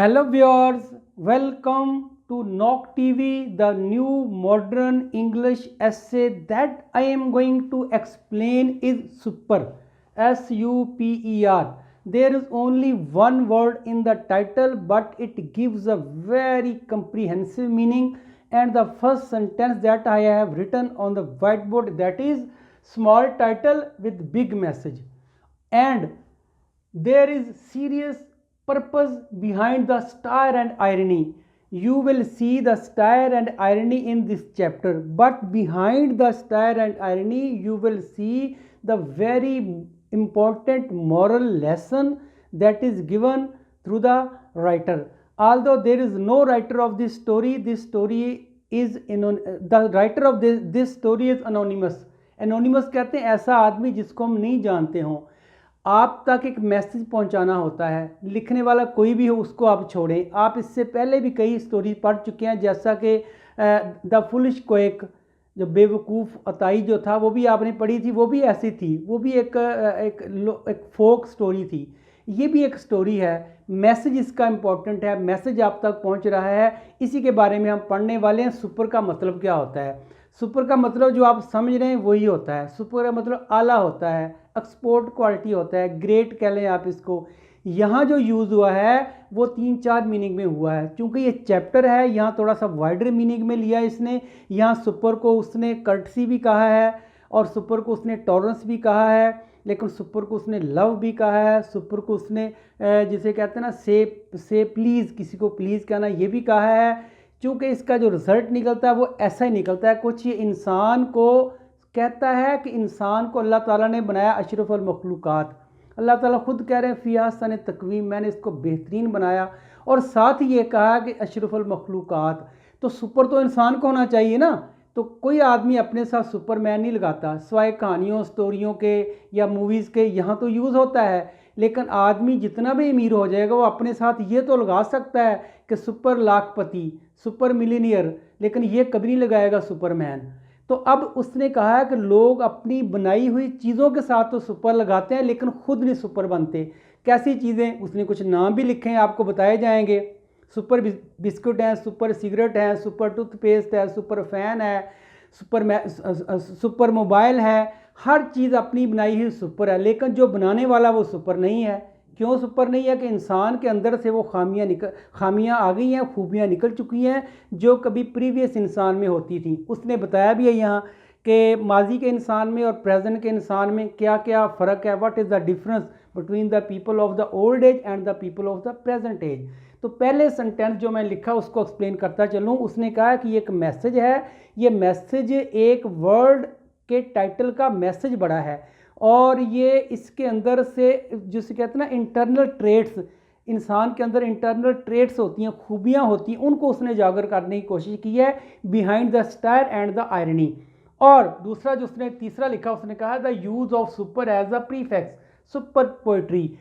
Hello viewers, welcome to Knock TV, the new modern English essay that I am going to explain is super, S-U-P-E-R. There is only one word in the title but it gives a very comprehensive meaning, and the first sentence that I have written on the whiteboard, that is small title with big message, and there is serious purpose behind the style and irony. You will see the style and irony in this chapter, but behind the style and irony, you will see the very important moral lesson that is given through the writer. Although there is no writer of this story is the writer of this story is anonymous. Anonymous कहते हैं ऐसा आदमी जिसको हम नहीं जानते हों। आप तक एक मैसेज पहुंचाना होता है, लिखने वाला कोई भी हो उसको आप छोड़ें। आप इससे पहले भी कई स्टोरी पढ़ चुके हैं, जैसा कि द फुलिश क्वेक, जो बेवकूफ़ अताई जो था वो भी आपने पढ़ी थी, वो भी ऐसी थी, वो भी एक फोक स्टोरी थी। ये भी एक स्टोरी है, मैसेज इसका इम्पोर्टेंट है, मैसेज आप तक पहुंच रहा है, इसी के बारे में हम पढ़ने वाले हैं। सुपर का मतलब क्या होता है? सुपर का मतलब जो आप समझ रहे हैं वही होता है। सुपर का मतलब आला होता है, एक्सपोर्ट क्वालिटी होता है, ग्रेट कह लें आप इसको। यहाँ जो यूज़ हुआ है वो 3-4 मीनिंग में हुआ है। चूँकि ये चैप्टर है, यहाँ थोड़ा सा वाइडर मीनिंग में लिया इसने। यहाँ सुपर को उसने कर्टसी भी कहा है, और सुपर को उसने टॉलरेंस भी कहा है, लेकिन सुपर को उसने लव भी कहा है। सुपर को उसने जिसे कहते हैं ना से प्लीज़, किसी को प्लीज़ कहना, ये भी कहा है। चूँकि इसका जो रिज़ल्ट निकलता है वो ऐसा ही निकलता है। कुछ ये इंसान को कहता है कि इंसान को अल्लाह ताला ने बनाया अशरफुल मखलूक़ात। अल्लाह ताला खुद कह रहे हैं फ़ी अहसन तक़वीम, मैंने इसको बेहतरीन बनाया, और साथ ही ये कहा कि अशरफुल मखलूक़ात। तो सुपर तो इंसान को होना चाहिए ना। तो कोई आदमी अपने साथ सुपरमैन नहीं लगाता, सिवाय कहानियों स्टोरियों के या मूवीज़ के। यहाँ तो यूज़ होता है, लेकिन आदमी जितना भी अमीर हो जाएगा वो अपने साथ ये तो लगा सकता है कि सुपर लाखपति, सुपर मिलीनियर, लेकिन ये कभी नहीं लगाएगा सुपरमैन। तो अब उसने कहा है कि लोग अपनी बनाई हुई चीज़ों के साथ तो सुपर लगाते हैं, लेकिन खुद नहीं सुपर बनते। कैसी चीज़ें? उसने कुछ नाम भी लिखे हैं, आपको बताए जाएंगे। सुपर बिस्कुट हैं, सुपर सिगरेट हैं, सुपर टूथपेस्ट है, सुपर फैन है, सुपर मोबाइल है। हर चीज़ अपनी बनाई हुई सुपर है, लेकिन जो बनाने वाला वो सुपर नहीं है। क्यों सुपर नहीं है? कि इंसान के अंदर से वो खामियां आ गई हैं, खूबियां निकल चुकी हैं जो कभी प्रीवियस इंसान में होती थी। उसने बताया भी है यहाँ कि माजी के इंसान में और प्रेजेंट के इंसान में क्या क्या फ़र्क है, what is the difference between the people of the old age and the people of the present age. तो पहले सेंटेंस जो मैं लिखा उसको एक्सप्लेन करता चलूँ। उसने कहा कि ये एक मैसेज है, ये मैसेज एक वर्ड के टाइटल का मैसेज बड़ा है, और ये इसके अंदर से जिसे कहते हैं ना इंटरनल ट्रेट्स, इंसान के अंदर इंटरनल ट्रेट्स होती हैं, खूबियाँ होती हैं, उनको उसने उजागर करने की कोशिश की है, behind the satire and the irony. और दूसरा जो उसने तीसरा लिखा, उसने कहा the use of super as a prefix, super poetry.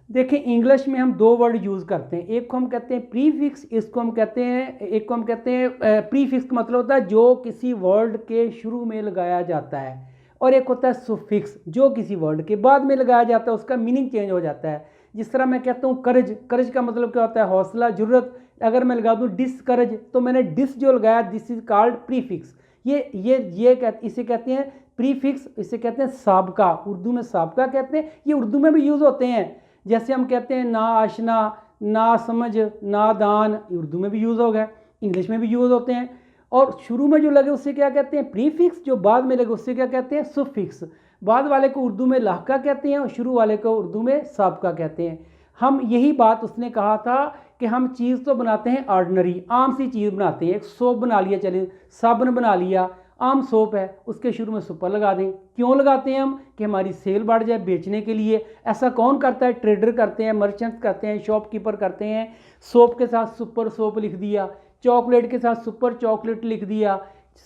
देखें, इंग्लिश में हम दो वर्ड यूज़ करते हैं, एक को हम कहते हैं प्रीफिक्स, इसको हम कहते हैं, एक को हम कहते हैं प्रीफिक्स का मतलब होता है जो किसी वर्ड के शुरू में लगाया जाता है, और एक होता है सुफिक्स जो किसी वर्ड के बाद में लगाया जाता है, उसका मीनिंग चेंज हो जाता है। जिस तरह मैं कहता हूँ करेज, करेज का मतलब क्या होता है? हौसला, जुर्रत। अगर मैं लगा दूँ डिसकरेज, तो मैंने डिस जो लगाया, दिस इज कॉल्ड प्रीफिक्स। इसे कहते हैं प्रीफिक्स, इसे कहते हैं साबका। उर्दू में साबका कहते हैं, ये उर्दू में भी यूज़ होते हैं। जैसे हम कहते हैं ना आशना, ना समझ, नादान, उर्दू में भी यूज़ हो गया, इंग्लिश में भी यूज़ होते हैं। और शुरू में जो लगे उससे क्या कहते हैं? प्रीफिक्स। जो बाद में लगे उससे क्या कहते हैं? सुफिक्स। बाद वाले को उर्दू में लाहका कहते हैं और शुरू वाले को उर्दू में साबका कहते हैं। हम यही बात उसने कहा था कि हम चीज़ तो बनाते हैं ऑर्डिनरी, आम सी चीज़ बनाते हैं। एक सोप बना लिया, चले साबुन बना लिया, आम सोप है, उसके शुरू में सुपर लगा दें। क्यों लगाते हैं हम? कि हमारी सेल बढ़ जाए, बेचने के लिए। ऐसा कौन करता है? ट्रेडर करते हैं, मर्चेंट्स करते हैं, शॉपकीपर करते हैं। सोप के साथ सुपर सोप लिख दिया, चॉकलेट के साथ सुपर चॉकलेट लिख दिया,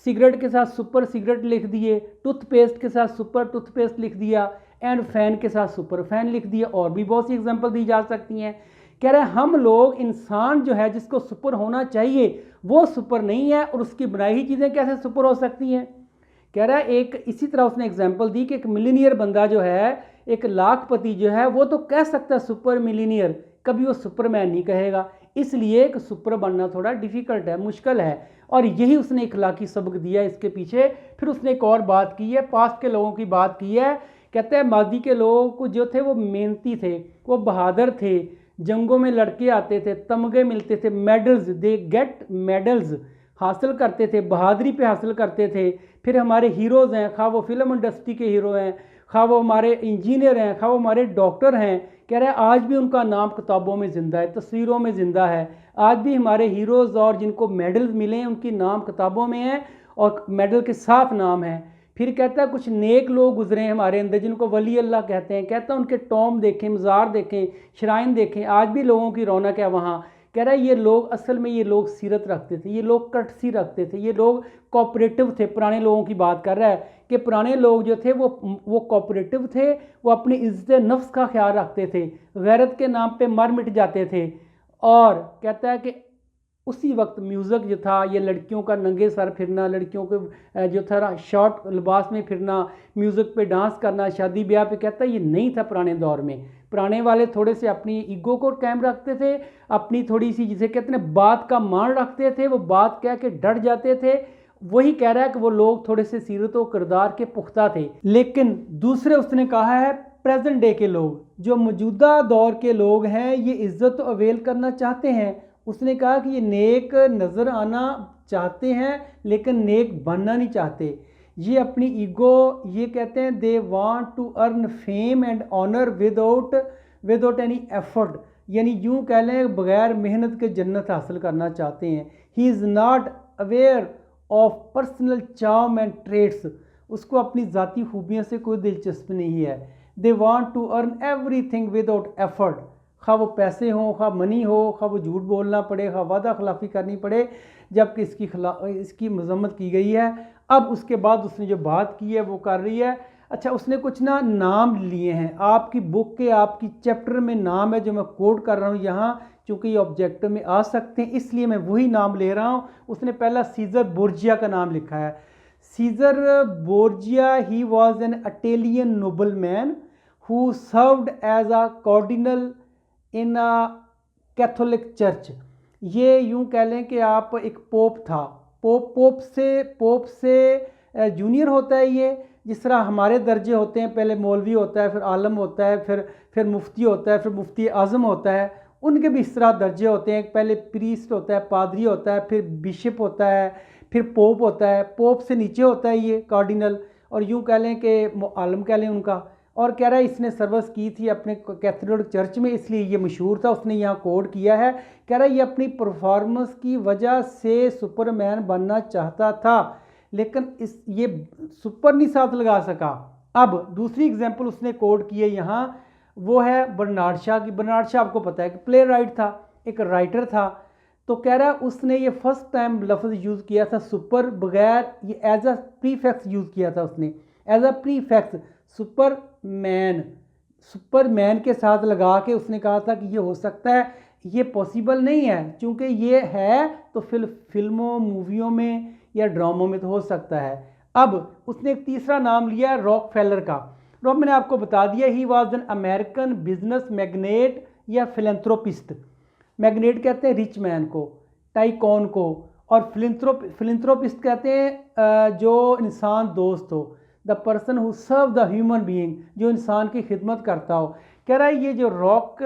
सिगरेट के साथ सुपर सिगरेट लिख दिए, टूथपेस्ट के साथ सुपर टूथपेस्ट लिख दिया, एंड फैन के साथ सुपर फैन लिख दिया। और भी बहुत सी एग्जांपल दी जा सकती हैं। कह रहे हैं हम लोग, इंसान जो है जिसको सुपर होना चाहिए वो सुपर नहीं है, और उसकी बनाई हुई चीज़ें कैसे सुपर हो सकती हैं? कह रहा है एक इसी तरह उसने एग्जांपल दी कि एक मिलीनियर बंदा जो है, एक लाखपति जो है, वो तो कह सकता है सुपर मिलीनियर, कभी वो सुपरमैन नहीं कहेगा। इसलिए कि सुपर बनना थोड़ा डिफ़िकल्ट है, मुश्किल है। और यही उसने इखलाकी सबक दिया है इसके पीछे। फिर उसने एक और बात की है, पास्ट के लोगों की बात की है। कहते हैं माजी के लोग जो थे वो मेहनती थे, वो बहादुर थे, जंगों में लड़के आते थे, तमगे मिलते थे, मेडल्स, दे गेट मेडल्स हासिल करते थे, बहादुरी पे हासिल करते थे। फिर हमारे हीरोज़ हैं, खा वो फिल्म इंडस्ट्री के हीरो हैं, खा वो हमारे इंजीनियर हैं, खा वो हमारे डॉक्टर हैं, कह रहे हैं आज भी उनका नाम किताबों में ज़िंदा है, तस्वीरों में ज़िंदा है। आज भी हमारे हीरोज़ और जिनको मेडल्स मिले हैं उनकी नाम किताबों में है और मेडल के साथ नाम है। फिर कहता है कुछ नेक लोग गुजरे हैं हमारे अंदर जिनको वली अल्लाह कहते हैं। कहता है उनके टॉम देखें, मज़ार देखें, शराइन देखें, आज भी लोगों की रौनक है वहाँ। कह रहा है ये लोग असल में ये लोग सीरत रखते थे, ये लोग कटसी रखते थे, ये लोग कोऑपरेटिव थे। पुराने लोगों की बात कर रहा है कि पुराने लोग जो थे वो कोऑपरेटिव थे, वो अपनी इज्जत नफ्स का ख्याल रखते थे, गैरत के नाम पे मर मिट जाते थे। और कहता है कि उसी वक्त म्यूज़िक जो था, ये लड़कियों का नंगे सर फिरना, लड़कियों के जो था शॉर्ट लिबास में फिरना, म्यूज़िक पे डांस करना, शादी ब्याह पे, कहता है ये नहीं था पुराने दौर में। पुराने वाले थोड़े से अपनी ईगो को कायम रखते थे, अपनी थोड़ी सी जिसे कहते हैं बात का मान रखते थे, वो बात कह के डट जाते थे। वही कह रहा है कि वो लोग थोड़े से सीरत व किरदार के पुख्ता थे। लेकिन दूसरे उसने कहा है प्रेजेंट डे के लोग, जो मौजूदा दौर के लोग हैं, ये इज़्ज़त तो अवेल करना चाहते हैं। उसने कहा कि ये नेक नज़र आना चाहते हैं लेकिन नेक बनना नहीं चाहते। ये अपनी ईगो, ये कहते हैं they want to earn fame and honour without any effort, यानी यूँ कह लें बगैर मेहनत के जन्नत हासिल करना चाहते हैं। He is not aware of personal charm and traits, उसको अपनी ज़ाती खूबियों से कोई दिलचस्पी नहीं है। They want to earn everything without effort, खा वो पैसे हों, खा मनी हो, खा वो झूठ बोलना पड़े, खा वादा खिलाफ़ी करनी पड़े, जबकि इसकी मजम्मत की गई है। अब उसके बाद उसने जो बात की है वो कर रही है। अच्छा, उसने कुछ ना नाम लिए हैं आपकी बुक के, आपकी चैप्टर में नाम है जो मैं कोट कर रहा हूँ यहाँ, चूँकि ये ऑब्जेक्टिव में आ सकते हैं इसलिए मैं वही नाम ले रहा हूँ। उसने पहला सीज़र बोर्जिया का नाम लिखा है। Caesar Borgia, he was an Italian noble man who served as a cardinal in a Catholic church. ये यूं कह लें कि आप एक पोप था, पोप से जूनियर होता है ये, जिस तरह हमारे दर्जे होते हैं, पहले मौलवी होता है, फिर आलम होता है, फिर मुफ्ती होता है, फिर मुफ्ती आज़म होता है। उनके भी इस तरह दर्जे होते हैं, पहले प्रीस्ट होता है, पादरी होता है, फिर बिशप होता है, फिर पोप होता है, पोप से नीचे होता है ये कार्डिनल, और यूं कह लें कि आलम कह लें उनका। और कह रहा है इसने सर्विस की थी अपने कैथोलिक चर्च में, इसलिए ये मशहूर था। उसने यहाँ कोड किया है, कह रहा है ये अपनी परफॉर्मेंस की वजह से सुपरमैन बनना चाहता था लेकिन ये सुपर नहीं साथ लगा सका। अब दूसरी एग्जांपल उसने कोड की है यहाँ, वो है बर्नार्ड शॉ की। बर्नार्ड शॉ आपको पता है कि प्ले राइट था, एक राइटर था। तो कह रहा है उसने ये फर्स्ट टाइम लफ्ज़ यूज़ किया था सुपर, बगैर ये एज अ प्रीफिक्स यूज़ किया था उसने, एज अ प्रीफिक्स सुपरमैन के साथ लगा के उसने कहा था कि ये हो सकता है, ये पॉसिबल नहीं है, क्योंकि ये है तो फिल्मों मूवियों में या ड्रामों में तो हो सकता है। अब उसने एक तीसरा नाम लिया रॉकफेलर का। मैंने आपको बता दिया ही was an American business magnet या फिलेंथ्रोपिस्ट। मैग्नेट कहते हैं रिच मैन को, टाइकॉन को, और फिलेंथ्रोपिस्ट कहते हैं जो इंसान दोस्त हो, the person who serve the human being, जो इंसान की खिदमत करता हो। कह रहा है ये जो रॉक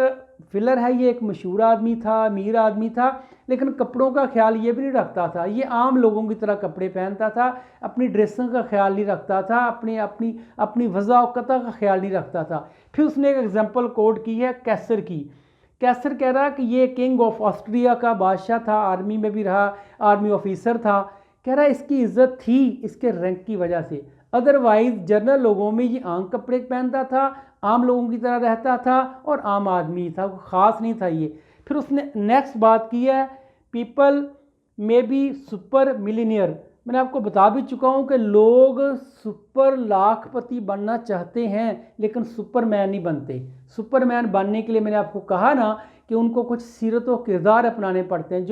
फिलर है ये एक मशहूर आदमी था, अमीर आदमी था, लेकिन कपड़ों का ख्याल ये भी नहीं रखता था, ये आम लोगों की तरह कपड़े पहनता था, अपनी ड्रेसिंग का ख्याल नहीं रखता था, अपनी वज़ा-ओ-क़ता का ख्याल नहीं रखता था। फिर उसने एक एग्जांपल कोट की है कैसर की। कैसर कह रहा कि ये किंग ऑफ ऑस्ट्रिया का बादशाह था, आर्मी में भी रहा, आर्मी ऑफिसर था। कह रहा है इसकी इज़्ज़त थी इसके रैंक की वजह से, अदरवाइज जनरल लोगों में ये आम कपड़े पहनता था, आम लोगों की तरह रहता था और आम आदमी था, ख़ास नहीं था ये। फिर उसने नेक्स्ट बात की है पीपल में बी सुपर मिलीनियर। मैंने आपको बता भी चुका हूँ कि लोग सुपर लाखपति बनना चाहते हैं लेकिन सुपरमैन नहीं बनते। सुपरमैन बनने के लिए मैंने आपको कहा ना कि उनको कुछ सीरत व किरदार अपनाने पड़ते हैं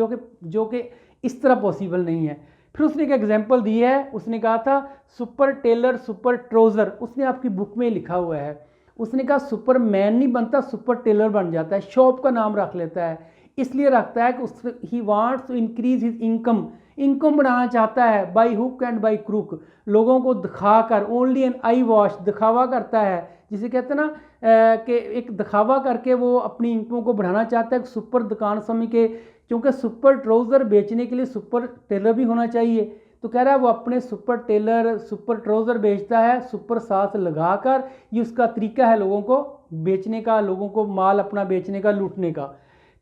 जो कि इस तरह पॉसिबल नहीं है। फिर उसने एक एग्जांपल दी है, उसने कहा था सुपर टेलर सुपर ट्राउज़र, उसने आपकी बुक में लिखा हुआ है। उसने कहा सुपरमैन नहीं बनता, सुपर टेलर बन जाता है, शॉप का नाम रख लेता है। इसलिए रखता है कि उस he wants to increase his income बढ़ाना चाहता है by hook and by crook, लोगों को दिखाकर, ओनली एन आई वॉश, दिखावा करता है, जिसे कहते हैं ना कि एक दिखावा करके वो अपनी इनकम को बढ़ाना चाहता है। सुपर दुकान समय के, क्योंकि सुपर ट्राउज़र बेचने के लिए सुपर टेलर भी होना चाहिए, तो कह रहा है वो अपने सुपर टेलर सुपर ट्राउज़र बेचता है सुपर साथ लगाकर। ये उसका तरीका है लोगों को बेचने का, लोगों को माल अपना बेचने का, लूटने का।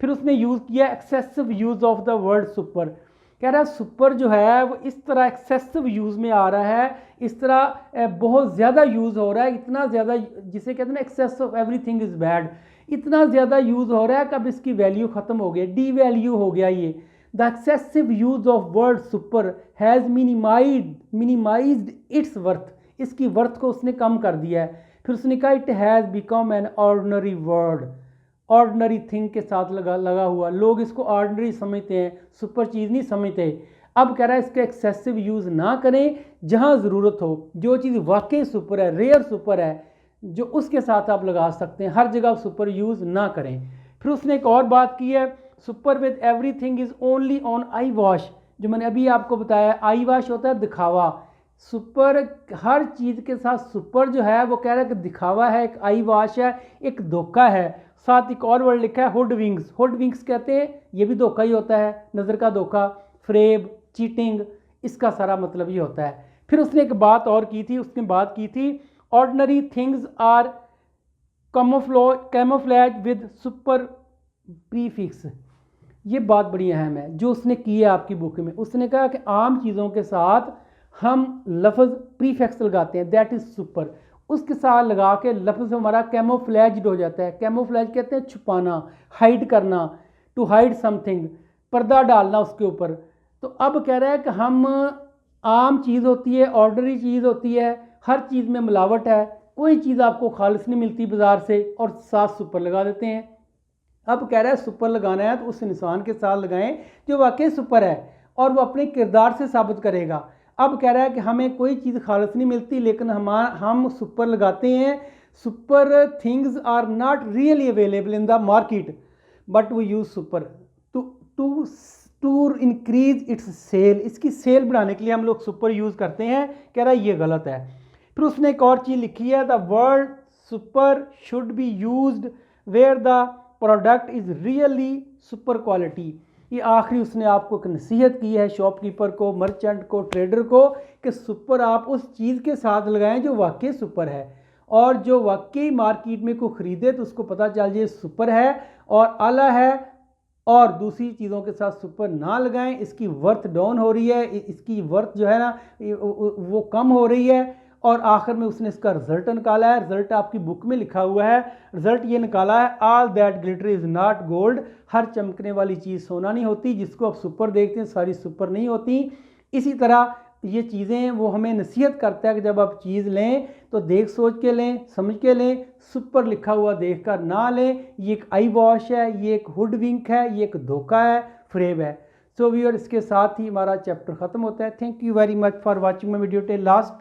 फिर उसने यूज़ किया excessive use of the word super, कह रहा है सुपर जो है वो इस तरह एक्सेसिव यूज़ में आ रहा है, इस तरह बहुत ज़्यादा यूज़ हो रहा है, इतना ज़्यादा, जिसे कहते हैं ना excess of everything is bad, इतना ज़्यादा यूज़ हो रहा है कि अब इसकी वैल्यू ख़त्म हो गई, डी वैल्यू हो गया ये। The excessive use of word super has minimised it's worth, इसकी वर्थ को उसने कम कर दिया है। फिर उसने कहा it has become an ordinary word, ordinary thing के साथ लगा हुआ, लोग इसको ऑर्डिनरी समझते हैं, सुपर चीज़ नहीं समझते। अब कह रहा है इसका एक्सेसिव यूज़ ना करें, जहाँ ज़रूरत हो, जो चीज़ वाकई सुपर है, रेयर सुपर है, जो उसके साथ आप लगा सकते हैं, हर जगह सुपर यूज़ ना करें। फिर उसने एक और बात की है, super with everything is only on I wash, जो मैंने अभी आपको बताया, आई वॉश होता है दिखावा, सुपर हर चीज़ के साथ सुपर जो है वो कह रहा है कि दिखावा है, एक आई वॉश है, एक धोखा है। साथ एक और वर्ड लिखा है हुड विंग्स, हुड विंग्स कहते हैं, ये भी धोखा ही होता है, नज़र का धोखा, फ्रेब, चीटिंग, इसका सारा मतलब ये होता है। फिर उसने एक बात और की थी, उसने बात की थी ordinary things are camouflage with super prefix, ये बात बड़ी अहम है जो उसने की है आपकी बुक में। उसने कहा कि आम चीज़ों के साथ हम लफ्ज़ प्रीफिक्स लगाते हैं, दैट इज़ सुपर, उसके साथ लगा के लफ्ज़ हमारा कैमोफ्लेज्ड हो जाता है। कैमोफ्लेज कहते हैं छुपाना, हाइड करना, टू हाइड समथिंग, पर्दा डालना उसके ऊपर। तो अब कह रहा है कि हम आम चीज़ होती है, ऑर्डनरी चीज़ होती है, हर चीज़ में मिलावट है, कोई चीज़ आपको खालिस नहीं मिलती बाज़ार से, और साथ सुपर लगा देते हैं। अब कह रहा है सुपर लगाना है तो उस इंसान के साथ लगाएं जो वाकई सुपर है और वो अपने किरदार से साबित करेगा। अब कह रहा है कि हमें कोई चीज़ खालिस नहीं मिलती, लेकिन हम सुपर लगाते हैं। Super things are not really available in the market but we use super to increase its sale, इसकी सेल बढ़ाने के लिए हम लोग सुपर यूज़ करते हैं। कह रहा है ये गलत है। फिर उसने एक और चीज़ लिखी है, the word super should be used where the product is really super quality. ये आखिरी उसने आपको एक नसीहत की है शॉपकीपर को, मर्चेंट को, ट्रेडर को, कि सुपर आप उस चीज़ के साथ लगाएं जो वाकई सुपर है, और जो वाकई मार्केट में कोई ख़रीदे तो उसको पता चल जाए सुपर है और आला है, और दूसरी चीज़ों के साथ सुपर ना लगाएं, इसकी वर्थ डाउन हो रही है, इसकी वर्थ जो है ना वो कम हो रही है। और आखिर में उसने इसका रिजल्ट निकाला है, रिजल्ट आपकी बुक में लिखा हुआ है। रिजल्ट ये निकाला है, all that glitter is not gold, हर चमकने वाली चीज़ सोना नहीं होती, जिसको आप सुपर देखते हैं सारी सुपर नहीं होती। इसी तरह ये चीज़ें वो हमें नसीहत करता है कि जब आप चीज़ लें तो देख सोच के लें, समझ के लें, सुपर लिखा हुआ देख कर ना लें। ये एक आई वॉश है, ये एक हुड विंक है, ये एक धोखा है, फ्रेब है। सो व्यूअर, इसके साथ ही हमारा चैप्टर ख़त्म होता है। Thank you very much for watching my video till last.